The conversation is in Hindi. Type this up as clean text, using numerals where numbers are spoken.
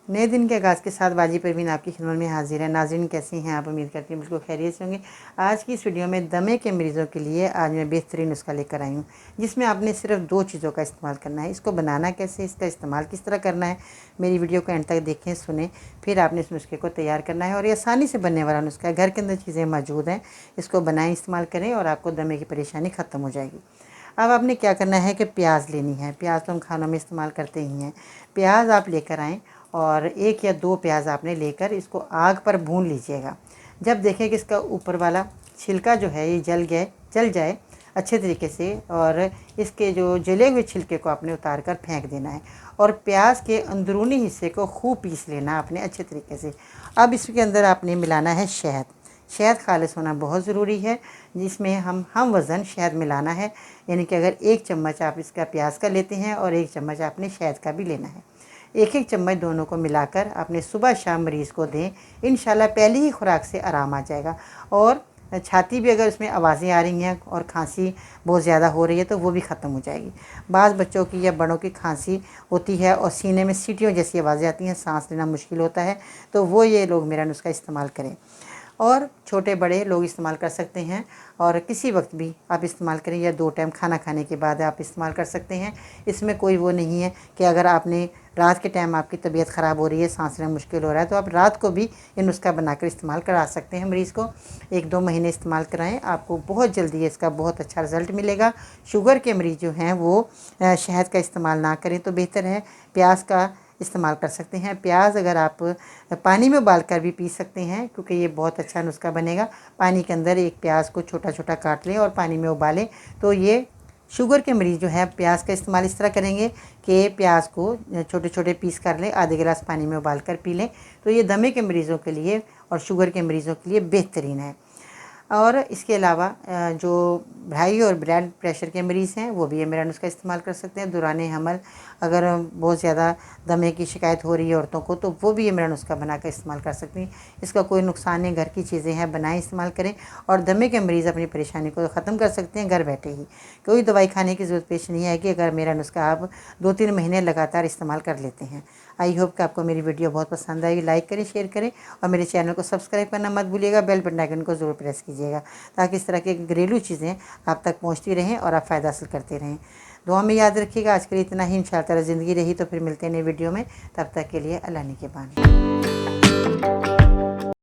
नए दिन के आगाज़ के साथ बाजी परवीन आपकी खिदमत में हाजिर है। नाज़रीन कैसी हैं आप? उम्मीद करती हूँ मुझको खैरियत से होंगे। आज की इस वीडियो में दमे के मरीज़ों के लिए आज मैं बेहतरीन नुस्खा लेकर आई हूँ, जिसमें आपने सिर्फ 2 चीज़ों का इस्तेमाल करना है। इसको बनाना कैसे, इसका इस्तेमाल किस तरह करना है, मेरी वीडियो को एंड तक देखें, सुने, फिर आपने इस नुस्खे को तैयार करना है। और ये आसानी से बनने वाला नुस्खा है, घर के अंदर चीज़ें मौजूद हैं, इसको बनाएँ, इस्तेमाल करें और आपको दमे की परेशानी ख़त्म हो जाएगी। अब आपने क्या करना है कि प्याज लेनी है। प्याज तो हम खानों में इस्तेमाल करते ही हैं। प्याज आप लेकर आएँ और 1 या 2 प्याज आपने लेकर इसको आग पर भून लीजिएगा। जब देखें कि इसका ऊपर वाला छिलका जो है ये जल जाए अच्छे तरीके से, और इसके जो जले हुए छिलके को आपने उतार कर फेंक देना है और प्याज के अंदरूनी हिस्से को खूब पीस लेना आपने अच्छे तरीके से। अब इसके अंदर आपने मिलाना है शहद। शहद खालिस होना बहुत ज़रूरी है, जिसमें हम वज़न शहद मिलाना है। यानी कि अगर 1 चम्मच आप इसका प्याज का लेते हैं और 1 चम्मच आपने शहद का भी लेना है, 1-1 चम्मच दोनों को मिलाकर आपने सुबह शाम मरीज़ को दें। इंशाल्लाह पहली ही खुराक से आराम आ जाएगा। और छाती भी अगर उसमें आवाज़ें आ रही हैं और खांसी बहुत ज़्यादा हो रही है तो वो भी ख़त्म हो जाएगी। बाज़ बच्चों की या बड़ों की खांसी होती है और सीने में सीटियों जैसी आवाज़ें आती हैं, सांस लेना मुश्किल होता है, तो वो ये लोग मेरा नुस्खा इस्तेमाल करें। और छोटे बड़े लोग इस्तेमाल कर सकते हैं और किसी वक्त भी आप इस्तेमाल करें, या 2 टाइम खाना खाने के बाद आप इस्तेमाल कर सकते हैं। इसमें कोई वो नहीं है कि अगर आपने रात के टाइम आपकी तबीयत ख़राब हो रही है, सांस लेना मुश्किल हो रहा है, तो आप रात को भी ये नुस्खा बनाकर इस्तेमाल करा सकते हैं। मरीज़ को 1-2 महीने इस्तेमाल कराएं, आपको बहुत जल्दी इसका बहुत अच्छा रिज़ल्ट मिलेगा। शुगर के मरीज़ जो हैं वो शहद का इस्तेमाल ना करें तो बेहतर है, प्याज का इस्तेमाल कर सकते हैं। प्याज अगर आप पानी में उबाल कर भी पी सकते हैं, क्योंकि ये बहुत अच्छा नुस्खा बनेगा। पानी के अंदर एक प्याज को छोटा छोटा काट लें और पानी में उबालें, तो ये शुगर के मरीज़ जो है प्याज का इस्तेमाल इस तरह करेंगे कि प्याज को छोटे छोटे पीस कर लें, आधे गिलास पानी में उबाल कर पी लें, तो ये दमे के मरीज़ों के लिए और शुगर के मरीज़ों के लिए बेहतरीन है। और इसके अलावा जो हाई और ब्लड प्रेशर के मरीज़ हैं वो भी ये मेरा नुस्खा इस्तेमाल कर सकते हैं। दौरान हमल अगर बहुत ज़्यादा दमे की शिकायत हो रही है औरतों को, तो वो भी ये मेरा नुस्खा बनाकर इस्तेमाल कर सकती हैं। इसका कोई नुकसान नहीं, घर की चीज़ें हैं, बनाएं, इस्तेमाल करें और दमे के मरीज़ अपनी परेशानी को ख़त्म कर सकते हैं घर बैठे ही। कोई दवाई खाने की ज़रूरत पेश नहीं आएगी अगर मेरा नुस्खा आप 2-3 महीने लगातार इस्तेमाल कर लेते हैं। आई होप कि आपको मेरी वीडियो बहुत पसंद आएगी। लाइक करें, शेयर करें और मेरे चैनल को सब्सक्राइब करना मत भूलिएगा। बेल बटन आइकन को ज़रूर प्रेस कीजिएगा, ताकि इस तरह के घरेलू चीज़ें आप तक पहुंचती रहें और आप फ़ायदा हासिल करते रहें। दुआ में याद रखिएगा। आज के लिए इतना ही। इंशाअल्लाह ज़िंदगी रही तो फिर मिलते हैं नई वीडियो में। तब तक के लिए अल्लाह निगहबान।